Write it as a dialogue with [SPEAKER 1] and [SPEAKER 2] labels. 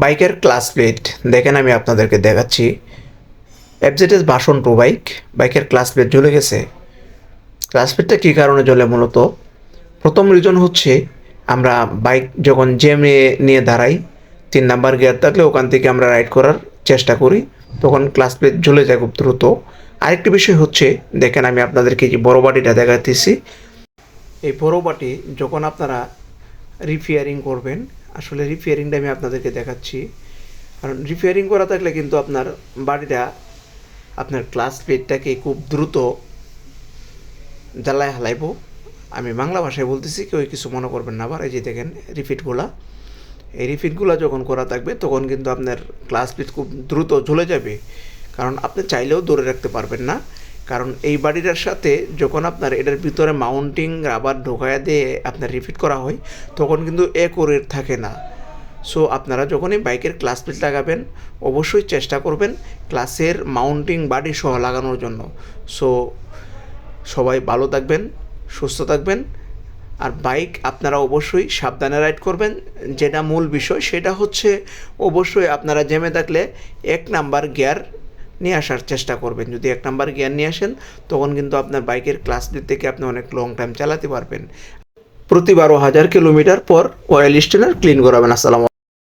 [SPEAKER 1] বাইকের class plate দেখেন, আমি আপনাদেরকে দেখাচ্ছি। এফজেডএস ভার্সন 2 বাইকের ক্লাস প্লেট জ্বলে গেছে। ক্লাস প্লেটটা কী কারণে জ্বলে? মূলত প্রথম রিজন হচ্ছে, আমরা বাইক যখন জ্যামে নিয়ে দাঁড়াই, 3 নাম্বার গিয়ার থাকলে ওখান থেকে আমরা রাইড করার চেষ্টা করি, তখন ক্লাস প্লেট জ্বলে যায় খুব দ্রুত। আরেকটি বিষয় হচ্ছে, দেখেন আমি আপনাদেরকে যে বড় বাটিটা দেখাতেছি, এই বড় বাটি যখন আপনারা রিপেয়ারিং করবেন, আসলে রিপেয়ারিংটা আমি আপনাদেরকে দেখাচ্ছি। কারণ রিপেয়ারিং করা থাকলে কিন্তু আপনার বাটিটা আপনার ক্লাস প্লেটটাকে খুব দ্রুত জ্বালায় হালাইব। আমি বাংলা ভাষায় বলতেছি, কেউ কিছু মনে করবেন না আবার। এই যে দেখেন রিফিটগুলা, এই রিফিটগুলা যখন করা থাকবে তখন কিন্তু আপনার ক্লাস প্লেট খুব দ্রুত ঝুলে যাবে। কারণ আপনি চাইলেও ধরে রাখতে পারবেন না। কারণ এই বাড়িটার সাথে যখন আপনার এটার ভিতরে মাউন্টিং রাবার ঢোকায়া দিয়ে আপনার রিফিট করা হয়, তখন কিন্তু অ্যাকুরেট থাকে না। সো আপনারা যখনই বাইকের ক্লাস প্লেট লাগাবেন, অবশ্যই চেষ্টা করবেন ক্লাসের মাউন্টিং বাডি সহ লাগানোর জন্য। সো সবাই ভালো থাকবেন, সুস্থ থাকবেন। আর বাইক আপনারা অবশ্যই সাবধানে রাইড করবেন। যেটা মূল বিষয় সেটা হচ্ছে, অবশ্যই আপনারা জ্যামে থাকলে 1 নাম্বার গিয়ার নিয়ে আসার চেষ্টা করবেন। যদি 1 নাম্বার গিয়ার নিয়ে আসেন, তখন কিন্তু আপনার বাইকের ক্লাস প্লেট থেকে আপনি অনেক লং টাইম চালাতে পারবেন। প্রতি 12,000 কিলোমিটার পর অয়েল স্টেনার ক্লিন করাবেন। আসসালামু